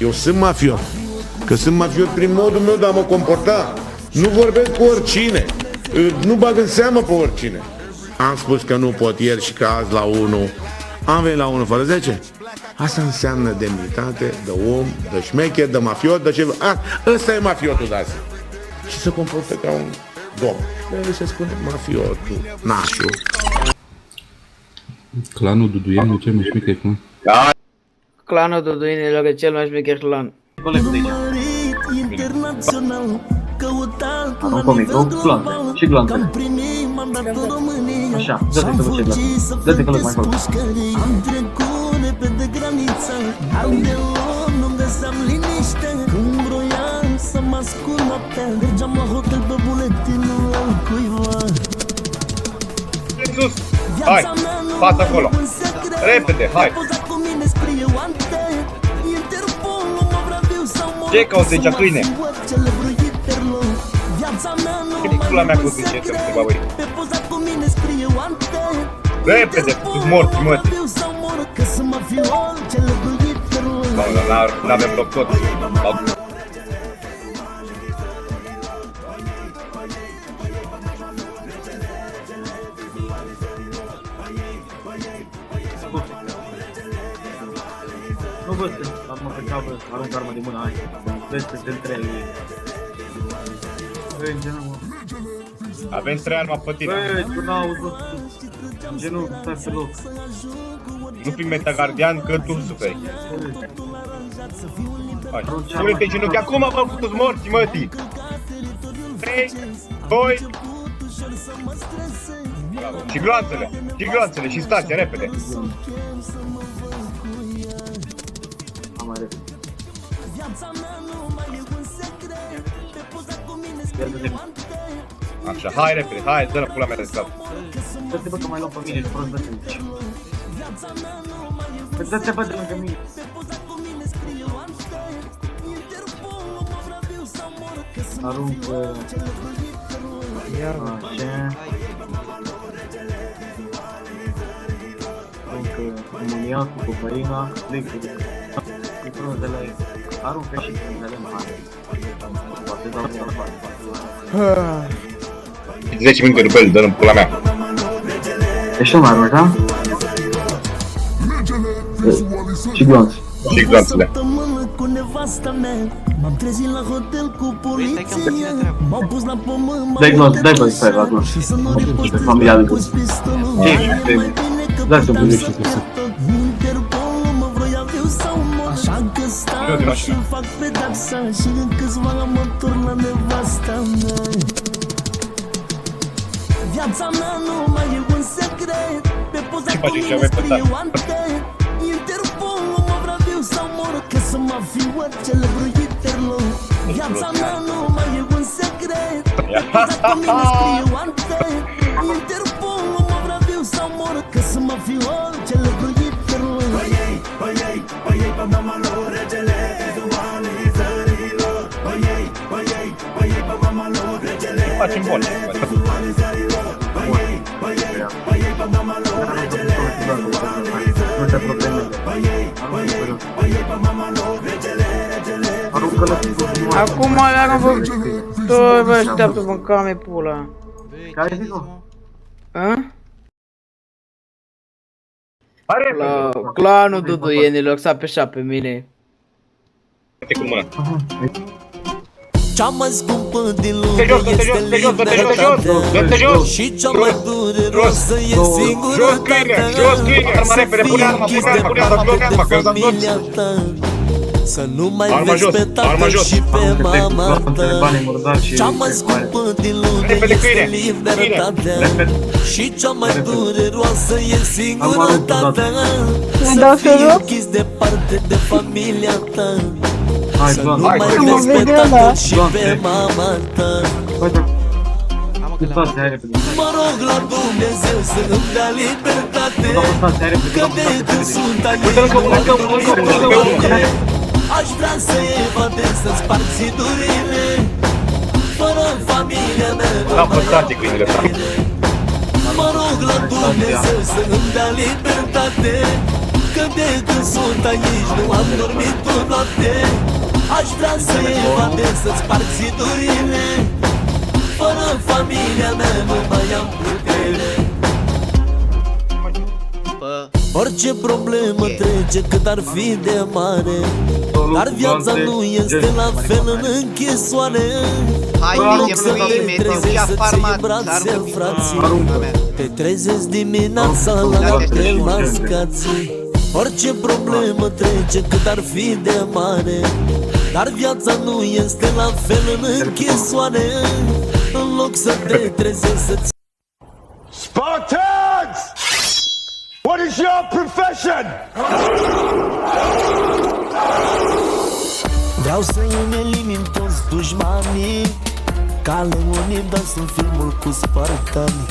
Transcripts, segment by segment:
Eu sunt mafiot. Că sunt mafiot prin modul meu de a mă comporta. Nu vorbesc cu oricine. Nu bag în seamă pe oricine. Am spus că nu pot ieri și că azi la 1 am venit la 1 fără 10. Asta înseamnă demnitate de om, de șmecher, de mafiot, de ce... Ăsta e mafiotul de azi. Și se comportă ca un domn. El se spune mafiotul, nașul. Clanul Duduian e cel mai șmecher clan. Da. Clanul Duduinilor e cel mai șmecher clan. Colegul de aici. Aruncă o micro, glonțe. Și glonțele. Așa, dă-te că vă ce glonțe. Dă-te că loc mai fac. Sus! Hai! Față acolo! Repede, hai! Ce cauți aici, câine? Ce pula mea cu zice să te băi? Repede, tu-ți morți, mătii! N-avem loc tot. Nu văd, acum pe capă, arunc arma de mână, hai. Vezi că se-l trei. Băi, genul. Avem 3 arma pe tine. Băi, tu n-auzi, bă. Genul, stai pe loc. Nu fi metagardian, că tu suferi. Hai, pune-te genunchi acum, bă, cu toți morți, mătii. 3, 2... Și gloanțele, și stația, repede. Mai repede. Așa, hai repede, hai, dă-l pula mea de scap. Dă-te bă că mai luăm pe mine, prost dă-te aici. Dă-te bă de lângă mine. Arunc... Așa... Arunc amoniacul, cocaina, lichidul. De la el. Aruncă și prindele mari. Poate dau de la bani. 10 minute de bel, dă-l în pula mea. Ești mai arunci, da? Și glonț. Și glonțele. Dai glonț, dai glonț, stai la glonț. Familia de glonț. Dai să-mi privești și să. Așa că stau și fac pedapsa și în câțiva mă întorc la nevasta mea. Viața mea nu mai e un secret. Pe poza cu mine scrie oante. Interpolul mă vrea viu sau mor, că să mă fiu celebru Interlou. Viața mea nu mai e un secret. Pe poza cu mine scrie oante. Interpolul mă vrea viu sau mor, că să mă fiu celebru Interlou. Băiei, pe mama lor, regele, duanii țărilor. Băiei, pe mama lor, regele, duanii țărilor. Băiei, pe mama lor, regele, duanii țărilor. Băiei, pe mama lor, regele. Acum le-am făcut. Bă, așteaptă, mâncame pula. Care zic-o? La clanul Duduienilor s-a peșat pe mine. Uite cu mâna. Cea mai scumpă din lume este libertatea și cea mai dureroasă e singurătatea. Să fii închis departe de familia ta, să nu mai vezi pe tatăl și pe mama ta. Cea mai scumpă din lume este libertatea și cea mai dureroasă e singurătatea. Să fii închis departe de familia ta, să nu mai vezi pe tatăl și pe mama ta. Mă rog la Dumnezeu să îmi dea libertate, că de când sunt animale. Aș vrea să evadez, să sparg zidurile, fără familia mea. Mă rog la Dumnezeu să îmi dea libertate, că de când sunt aici nu am dormit o noapte. Aș vrea să evadez, să-ți sparg zidurile. Fără familia mea nu mai am putere. Orice problemă trece cât ar fi de mare, dar viața nu este la fel în închisoare. În loc să te trezești să-ți iei brațe în frații, te trezești dimineața la apel mascații. Orice problemă trece cât ar fi de mare, dar viața nu este la fel în închisoare. În loc să te trezești să-ți... Spartans! What is your profession? Vreau să-mi elimin toți dușmanii, ca leonii, dar sunt filmul cu spartani.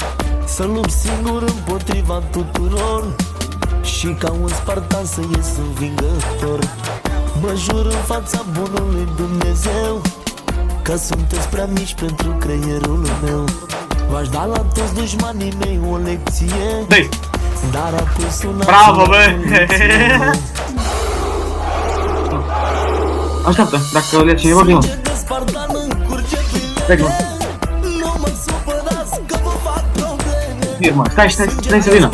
Să lupt singur împotriva tuturor și ca un spartan să ies învingător. Mă jur în fața bunului Dumnezeu că sunteți prea mici pentru creierul meu. V-aș da la toți dușmanii mei o lecție, dar apoi sunați. Bravo, bă! Așteaptă, dacă le cineva vine. Firma, stai să vină.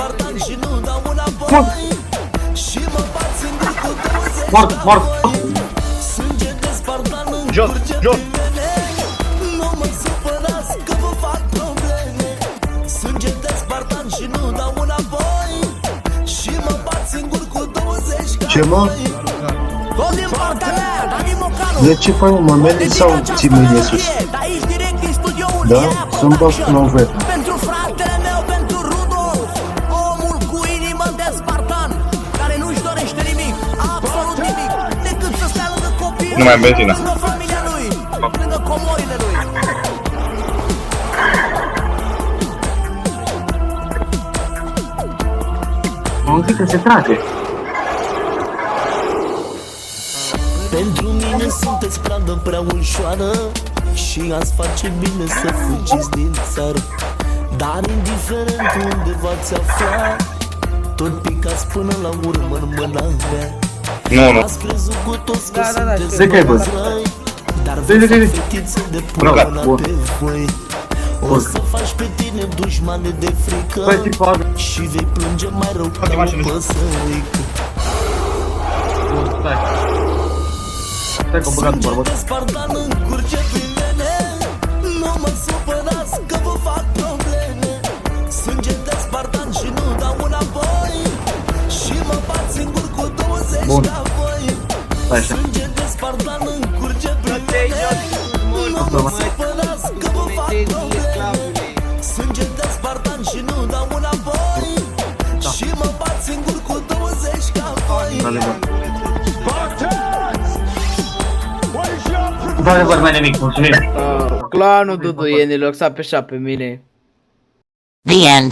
Mort. Jos. Ce mă? De ce faci un moment sau ții mâine sus? Da? Sunt bas până în ver. Pentru fratele meu, pentru Rudolf, omul cu inimă de spartan, care nu-și dorește nimic, absolut nimic, decât să stea lângă copiii, Nu mai am benzină. lângă familia lui, lângă comorile lui. Mă zic că se trage. Pentru mine sunteți pradă prea ușoară și ați face bine să fugiți din țară. Dar indiferent unde v-ați afla, tot picați până la urmă în mâna mea. Nu. Ați crezut cu toți că Da. sunteți De ce ai văzut? răi, dar vă fac fetițe de până pe voi. O să faci pe tine dușmane de frică și vei plânge mai rău ca o păsărică. Stai că am băgat bărbat. Sânge de spartan încurge prin vene, nu mă supărați că vă fac probleme. Sânge de spartan și nu dau înapoi, și mă bat singur cu 20 ca voi. Sânge de spartan încurge prin vene, nu mă supărați că vă fac probleme. Sânge de spartan și nu dau înapoi, și mă bat singur cu 20 ca voi. Într-adevăr, mai nimic, mulțumim. Clanul Duduienilor s-a peșat pe mine. The end.